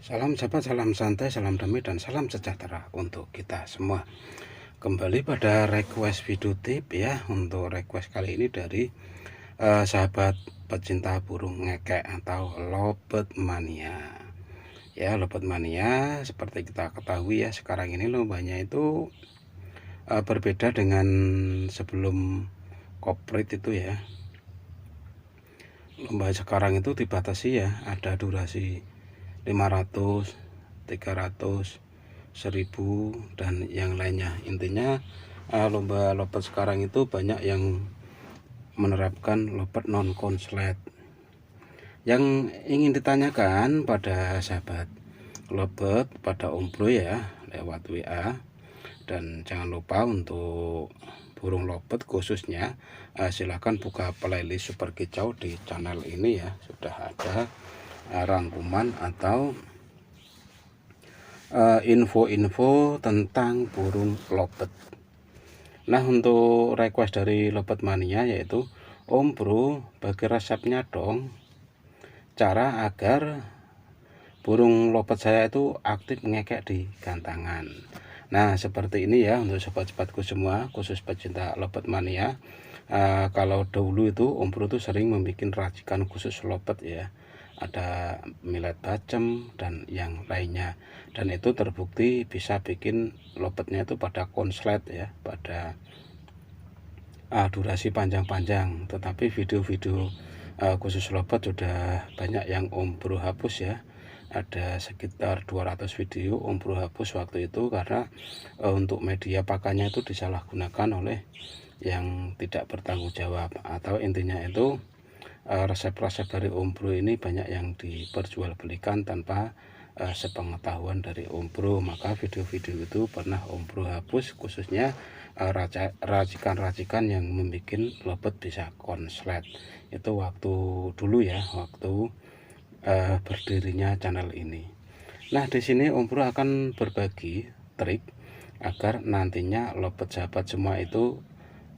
Salam sahabat, salam santai, salam damai, dan salam sejahtera untuk kita semua. Kembali pada request video tip ya. Untuk request kali ini dari sahabat pecinta burung ngekek atau lovebird mania. Ya, lovebird mania seperti kita ketahui ya, sekarang ini lombanya itu berbeda dengan sebelum Covid itu ya. Lomba sekarang itu dibatasi ya, ada durasi 500, 300, 1000 dan yang lainnya. Intinya lomba lovebird sekarang itu banyak yang menerapkan lovebird non konslet. Yang ingin ditanyakan pada sahabat lovebird, pada Om Bro ya, lewat WA. Dan jangan lupa untuk burung lovebird khususnya silahkan buka playlist Super Kicau di channel ini ya. Sudah ada rangkuman atau info-info tentang burung lovebird. Nah, untuk request dari lovebird mania yaitu, Om Bro bagi resepnya dong, cara agar burung lovebird saya itu aktif ngekek di gantangan. Nah, seperti ini ya untuk sobat-sobatku semua, khusus pecinta lovebird mania. Kalau dahulu itu Om Bro itu sering membuat racikan khusus lovebird ya, ada millet bacem dan yang lainnya, dan itu terbukti bisa bikin lovebird-nya itu pada konslet ya, pada durasi panjang-panjang. Tetapi video-video khusus lovebird sudah banyak yang Om Bro hapus ya, ada sekitar 200 video Om Bro hapus waktu itu karena untuk media pakannya itu disalahgunakan oleh yang tidak bertanggung jawab, atau intinya itu resep-resep dari Om Bro ini banyak yang diperjualbelikan tanpa sepengetahuan dari Om Bro. Maka video-video itu pernah Om Bro hapus, khususnya racikan-racikan yang membuat lovebird bisa konslet. Itu waktu dulu ya, waktu berdirinya channel ini. Nah, di sini Om Bro akan berbagi trik agar nantinya lovebird sahabat semua itu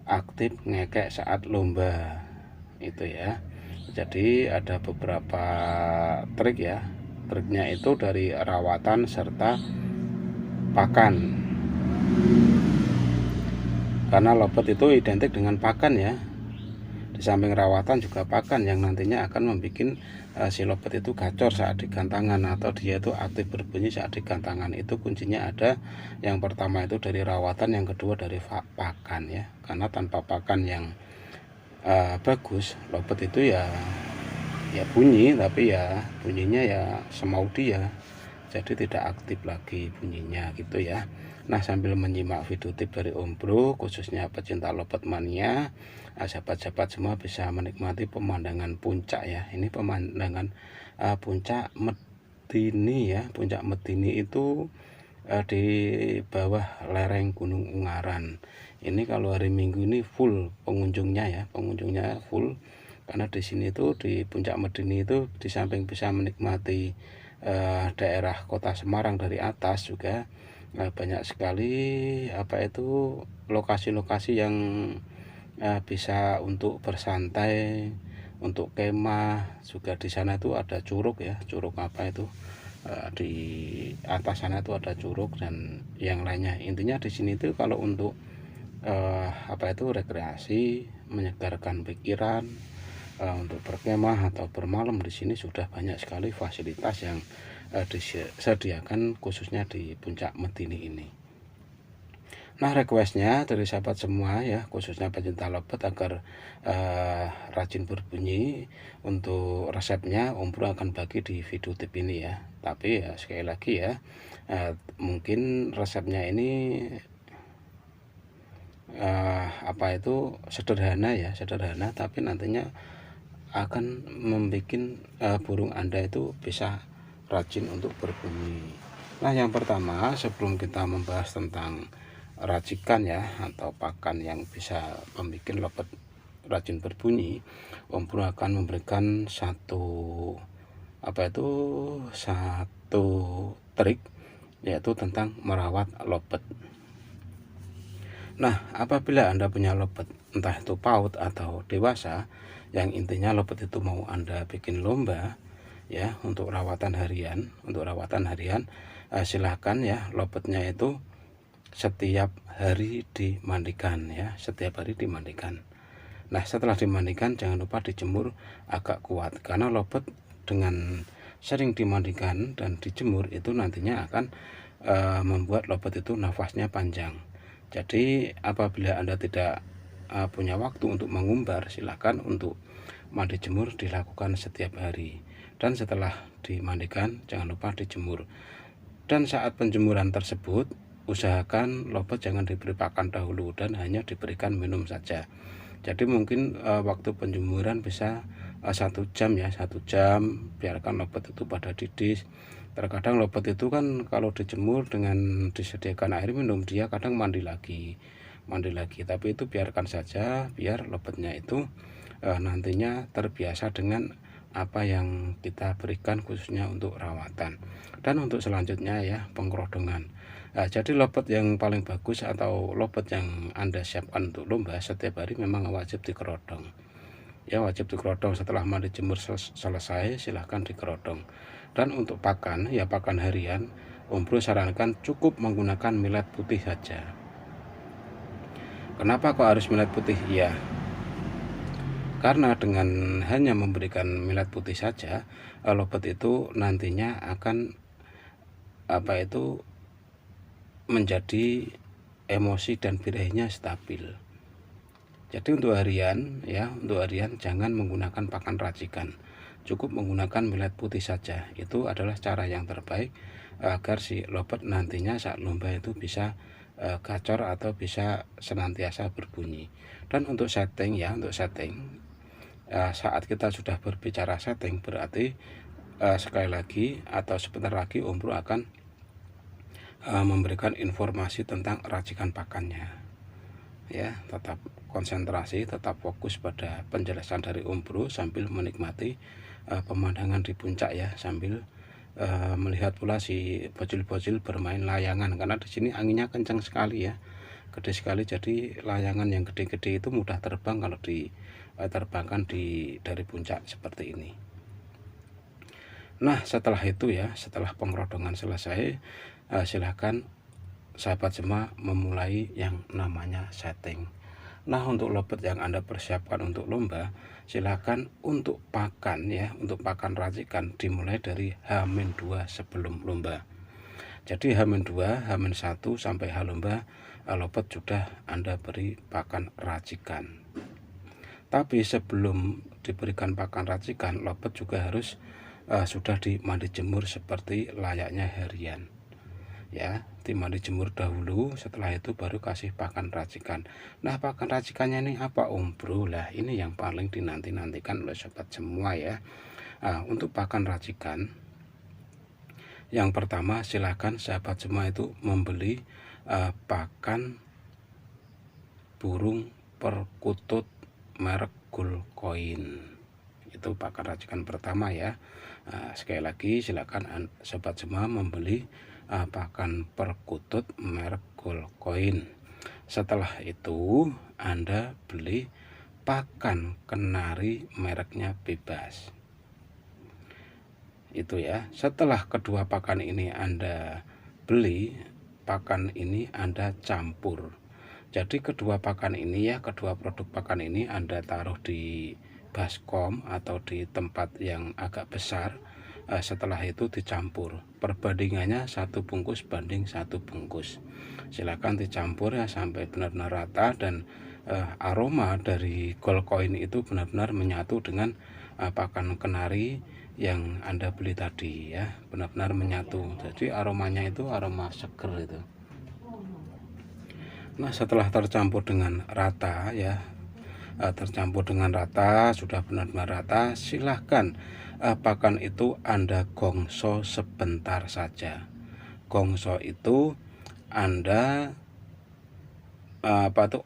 aktif ngekek saat lomba itu ya. Jadi ada beberapa trik ya. Triknya itu dari rawatan serta pakan. Karena lovebird itu identik dengan pakan ya. Di samping rawatan juga pakan yang nantinya akan membuat si lovebird itu gacor saat digantangan, atau dia itu aktif berbunyi saat digantangan. Itu kuncinya ada yang pertama itu dari rawatan, yang kedua dari pakan ya. Karena tanpa pakan yang bagus, lovebird itu ya bunyi, tapi ya bunyinya ya semau dia, jadi tidak aktif lagi bunyinya gitu ya. Nah, sambil menyimak video tip dari Om Bro khususnya pecinta lovebird mania, sahabat-sahabat semua bisa menikmati pemandangan puncak ya. Ini pemandangan puncak Medini ya. Puncak Medini itu di bawah lereng Gunung Ungaran. Ini kalau hari Minggu ini full pengunjungnya ya, pengunjungnya full. Karena di sini tuh di Puncak Medini itu di samping bisa menikmati daerah Kota Semarang dari atas, juga banyak sekali lokasi-lokasi yang bisa untuk bersantai, untuk kemah. Juga di sana itu ada curug ya, curug di atas sana itu ada curug dan yang lainnya. Intinya di sini itu kalau untuk rekreasi, menyegarkan pikiran, untuk berkemah atau bermalam, di sini sudah banyak sekali fasilitas yang disediakan khususnya di Puncak Medini ini. Nah, requestnya dari sahabat semua ya, khususnya pecinta lovebird agar rajin berbunyi. Untuk resepnya Om Bro akan bagi di video tip ini ya. Tapi ya sekali lagi ya, mungkin resepnya ini sederhana ya, sederhana, tapi nantinya akan membuat burung Anda itu bisa rajin untuk berbunyi. Nah, yang pertama sebelum kita membahas tentang racikan ya atau pakan yang bisa membuat lovebird rajin berbunyi, Om Bro akan memberikan satu trik, yaitu tentang merawat lovebird. Nah, apabila Anda punya lovebird entah itu paut atau dewasa, yang intinya lovebird itu mau Anda bikin lomba, ya untuk rawatan harian. Silahkan ya lobetnya itu setiap hari dimandikan ya, setiap hari dimandikan. Nah, setelah dimandikan jangan lupa dijemur agak kuat, karena lobet dengan sering dimandikan dan dijemur itu nantinya akan membuat lobet itu nafasnya panjang. Jadi apabila Anda tidak punya waktu untuk mengumbar, silakan untuk mandi jemur dilakukan setiap hari. Dan setelah dimandikan jangan lupa dijemur. Dan saat penjemuran tersebut usahakan lobet jangan diberi pakan dahulu dan hanya diberikan minum saja. Jadi mungkin waktu penjemuran bisa 1 jam ya, 1 jam biarkan lobet itu pada didih. Terkadang lobet itu kan kalau dijemur dengan disediakan air minum, dia kadang mandi lagi, tapi itu biarkan saja biar lobetnya itu nantinya terbiasa dengan apa yang kita berikan khususnya untuk rawatan. Dan untuk selanjutnya ya pengkerodongan. Jadi lobet yang paling bagus atau lobet yang Anda siapkan untuk lomba setiap hari memang wajib dikerodong. Ya wajib dikerodong setelah mandi jemur selesai, silahkan dikerodong. Dan untuk pakan ya pakan harian, Om Bro sarankan cukup menggunakan millet putih saja. Kenapa kok harus millet putih? Ya karena dengan hanya memberikan millet putih saja, lobet itu nantinya akan menjadi emosi dan birahinya stabil. Jadi untuk harian jangan menggunakan pakan racikan, cukup menggunakan millet putih saja. Itu adalah cara yang terbaik agar si lobet nantinya saat lomba itu bisa gacor atau bisa senantiasa berbunyi. Dan untuk setting saat kita sudah berbicara setting, berarti sekali lagi atau sebentar lagi Om Bro akan memberikan informasi tentang racikan pakannya. Ya, tetap konsentrasi, tetap fokus pada penjelasan dari Om Bro sambil menikmati pemandangan di puncak ya, sambil melihat pula si bocil-bocil bermain layangan, karena di sini anginnya kencang sekali ya, gede sekali. Jadi layangan yang gede-gede itu mudah terbang kalau diterbangkan dari puncak seperti ini. Nah setelah itu ya, setelah pengerodongan selesai, silahkan sahabat semua memulai yang namanya setting. Nah untuk lobet yang Anda persiapkan untuk lomba, silahkan untuk pakan ya, untuk pakan racikan dimulai dari H-2 sebelum lomba. Jadi H-2, H-1 sampai H lomba, lobet sudah Anda beri pakan racikan. Tapi sebelum diberikan pakan racikan, lobet juga harus sudah dimandi jemur seperti layaknya harian. Ya, dimandi jemur dahulu, setelah itu baru kasih pakan racikan. Nah, pakan racikannya ini apa Om Bro? Lah, ini yang paling dinanti-nantikan oleh sobat semua ya. Untuk pakan racikan, yang pertama silahkan sahabat semua itu membeli pakan burung perkutut merek Gold Coin. Itu pakan racikan pertama ya. Sekali lagi silakan sobat semua membeli pakan perkutut merek Gold Coin. Setelah itu Anda beli pakan kenari mereknya Bebas. Itu ya. Setelah kedua pakan ini Anda beli, pakan ini Anda campur. Jadi kedua produk pakan ini Anda taruh di baskom atau di tempat yang agak besar. Setelah itu dicampur, perbandingannya 1 bungkus banding 1 bungkus. Silakan dicampur ya sampai benar-benar rata, dan aroma dari Gold Coin itu benar-benar menyatu dengan pakan kenari yang Anda beli tadi ya, benar-benar menyatu. Jadi aromanya itu aroma seger itu. Nah setelah tercampur dengan rata ya, sudah benar-benar rata, silahkan pakan itu Anda gongso sebentar saja. Gongso itu Anda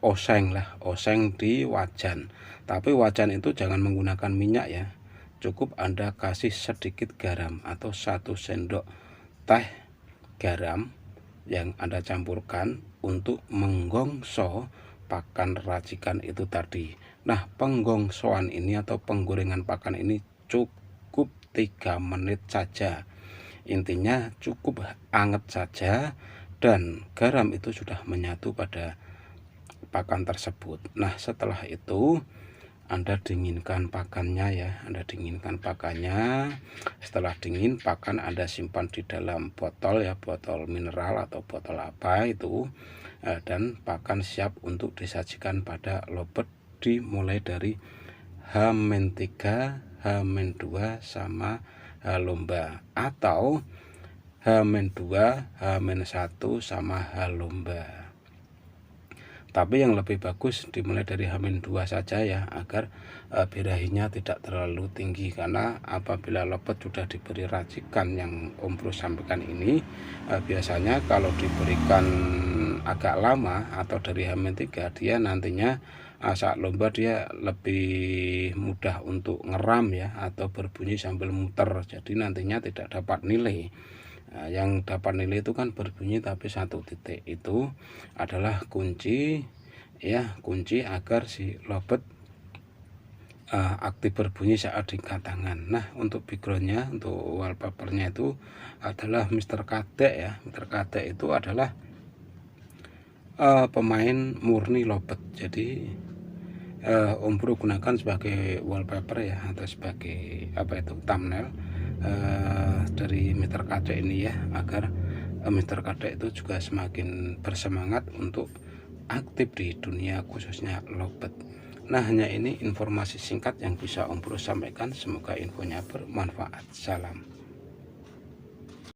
oseng di wajan. Tapi wajan itu jangan menggunakan minyak ya, cukup Anda kasih sedikit garam atau 1 sendok teh garam yang Anda campurkan untuk menggongso pakan racikan itu tadi. Nah penggongsoan ini atau penggorengan pakan ini cukup cukup 3 menit saja. Intinya cukup anget saja dan garam itu sudah menyatu pada pakan tersebut. Nah, setelah itu Anda dinginkan pakannya ya, Anda dinginkan pakannya. Setelah dingin, pakan Anda simpan di dalam botol ya, botol mineral atau botol apa itu, dan pakan siap untuk disajikan pada lobet dimulai dari H-3, H-2 sama H-lomba, atau H-2, H-1 sama H-lomba. Tapi yang lebih bagus dimulai dari H-2 saja ya, agar birahinya tidak terlalu tinggi. Karena apabila lobet sudah diberi racikan yang Om Bro sampaikan ini, biasanya kalau diberikan agak lama atau dari H-3, dia nantinya saat lomba dia lebih mudah untuk ngeram ya, atau berbunyi sambil muter. Jadi nantinya tidak dapat nilai. Yang dapat nilai itu kan berbunyi tapi 1 titik, itu adalah kunci ya, kunci agar si lobet aktif berbunyi saat diikat tangan. Nah, untuk backgroundnya, untuk wallpapernya itu adalah Mr. Kadek ya. Mr. Kadek itu adalah pemain murni lobet. Jadi Om Bro gunakan sebagai wallpaper ya, atau sebagai apa itu, thumbnail dari Mr. Kadek ini ya, agar Mr. Kadek itu juga semakin bersemangat untuk aktif di dunia khususnya lobet. Nah, hanya ini informasi singkat yang bisa Om Bro sampaikan. Semoga infonya bermanfaat. Salam.